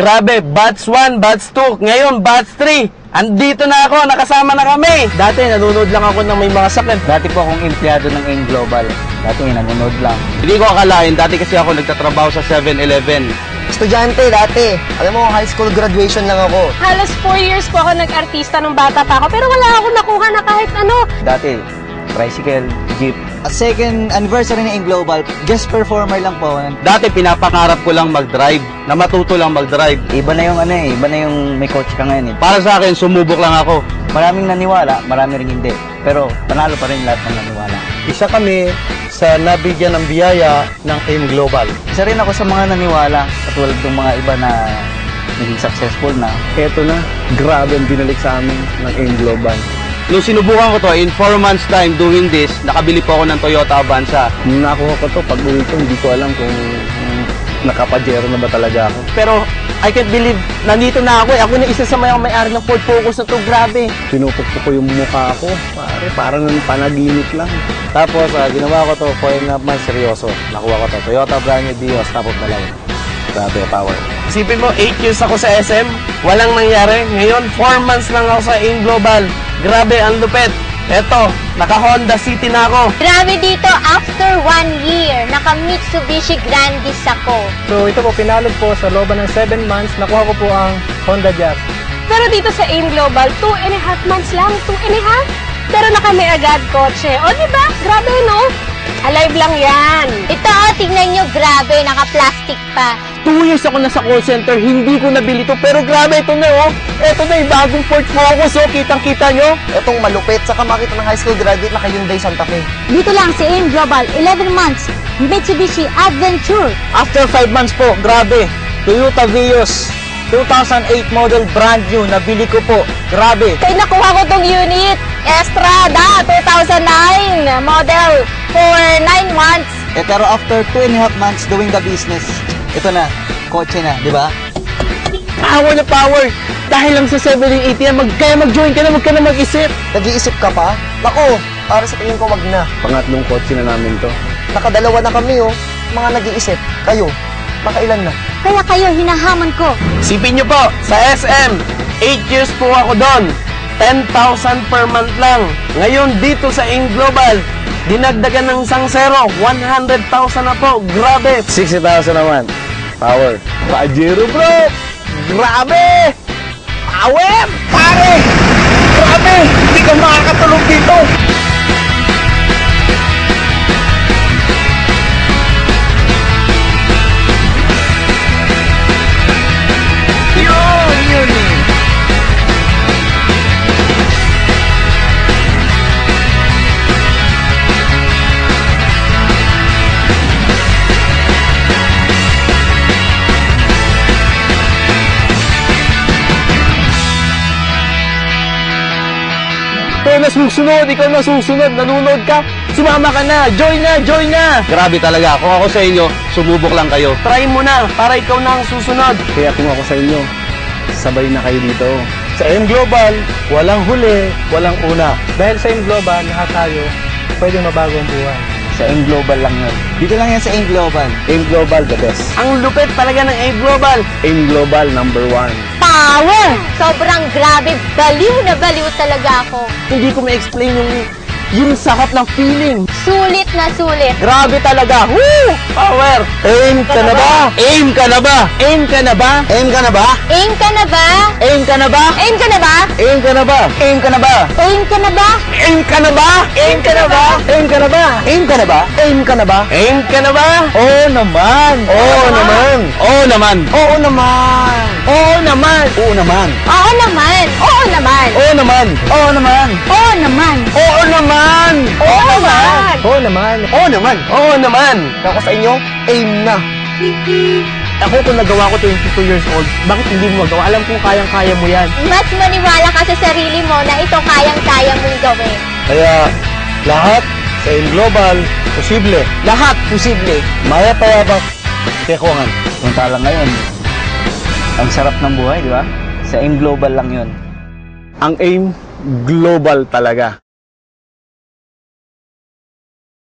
Grabe, batch 1, batch 2, ngayon batch 3. Andito na ako, nakasama na kami. Dati nanonood lang ako ng may mga sakit. Dati po akong empleyado ng AIM Global. Dati nanonood lang. Hindi ko akalain, dati kasi ako nagtatrabaho sa 7-Eleven. Estudyante dati. Alam mo, high school graduation lang ako. Halos 4 years po ako nag-artista nung bata pa ako, pero wala ako nakuha na kahit ano. Dati, tricycle, jeep. At second anniversary ng AIM Global, guest performer lang po. Dati pinapangarap ko lang mag-drive, na matuto lang mag-drive. Iba na yung iba na yung may coach ka ngayon eh. Para sa akin, sumubok lang ako. Maraming naniwala, marami rin hindi. Pero panalo pa rin lahat ng naniwala. Isa kami sa nabigyan ng biyaya ng AIM Global. Isa rin ako sa mga naniwala, katulad ng mga iba na naging successful na. Eto na, grabe ang binalik sa amin ng AIM Global. Nung sinubukan ko to, in 4 months time doing this, nakabili po ako ng Toyota Avanza. Nung nakuha ko to, pag uwi ko, hindi ko alam kung nakapajero na ba talaga ako. Pero I can't believe, nandito na ako eh. Ako na isa sa may-ari ng Ford Focus na to, grabe. Pinupukpok ko yung mukha ko. Pare, parang panaginip lang. Tapos, ginawa ko to, 4.5 months seryoso. Nakuha ko to, Toyota brand new Vios, top of the line. Grabe, power. Isipin mo, 8 years ako sa SM, walang nangyari. Ngayon, 4 months lang ako sa AIM Global. Grabe, ang lupet. Eto, naka-Honda City na ako. Grabe dito, after 1 year, naka-Mitsubishi Grandis ako. So ito po, pinalog po sa looban ng 7 months, nakuha ko po ang Honda Jazz. Pero dito sa AIM Global, 2.5 months lang, 2.5. Pero nakamay agad kotse. O diba? Grabe no? Alive lang yan. Ito, tingnan nyo, grabe, naka-plastic pa. 2 years ako nasa call center, hindi ko nabili to. Pero grabe, ito na oh. Ito na yung bagong Ford Focus oh. Kitang-kita nyo. Etong malupit, saka makita ng high school graduate na Hyundai Santa Fe. Dito lang si AIM Global, 11 months, Mitsubishi Adventure. After 5 months po, grabe, Toyota Vios, 2008 model brand new, nabili ko po. Grabe. Kaya nakuha ko tong unit. Estrada, 2009 model for 9 months. Eh, pero after 2.5 months doing the business, ito na, kotse na, di ba? Power na power. Dahil lang sa 780 yan, kaya mag-join ka na, wag ka na mag-isip. Nag-iisip ka pa? Naku, para sa tingin ko wag na. Pangatlong kotse na namin to. Nakadalawa na kami oh. Mga nag-iisip. Kayo, makailan na? Kaya kayo, hinahamon ko. Sipin nyo po, sa SM, 8 years po ako doon. 10,000 per month lang. Ngayon dito sa AIM Global, dinagdagan ng isang zero, 100,000 na po. Grabe. 60,000 naman. Power. Pajero bro! Grabe! Power! Pare! Grabe! Hindi ka makakatulog dito! Ikaw na susunod, nanonood ka, sumama ka na, join na! Grabe talaga, kung ako sa inyo, sumubok lang kayo. Try mo na, para ikaw na ang susunod. Kaya kung ako sa inyo, sabay na kayo dito. Sa AIM Global, walang huli, walang una. Dahil sa AIM Global, lahat tayo pwedeng mabago ang buhay. Sa AIM Global lang yun. Dito lang yan sa AIM Global. AIM Global, the best. Ang lupit talaga ng AIM Global. AIM Global, number 1. Power! Sobrang grabe, baliw na baliw talaga ako. Hindi ko ma-explain yung sakap ng feeling. Sulit na sulit. Grabe talaga. Woo! Power! AIM ka na ba? Aim ka na ba? Aim ka na ba? AIM ka na ba? Aim ka na ba? Aim ka na ba? Aim ka na ba? AIM ka na ba? Aim ka na ba? Aim ka na ba? Aim ka na ba? Aim ka na ba? AIM ka na ba? AIM ka na ba? AIM ka na ba? Aim ka na ba? Oo naman. Oo naman. Oo naman. Oo naman. Oo naman. Oo naman. Oo naman. Oo naman. Oo naman. Oo naman. Oo naman. Oo naman. Oo naman. Oo naman. Oo naman. Oo naman. Ako sa inyo, AIM na. Ako kung nagawa ko 22 years old, bakit hindi mo magawa? Alam kong kayang-kaya mo yan. Mas maniwala ka sa sarili mo na ito kayang-kaya mong gawin. Kaya lahat sa AIM Global, posible. Lahat posible. Maya payabak, kekongan. Samantala ngayon, ang sarap ng buhay, di ba? Sa AIM Global lang yun. Ang AIM Global talaga.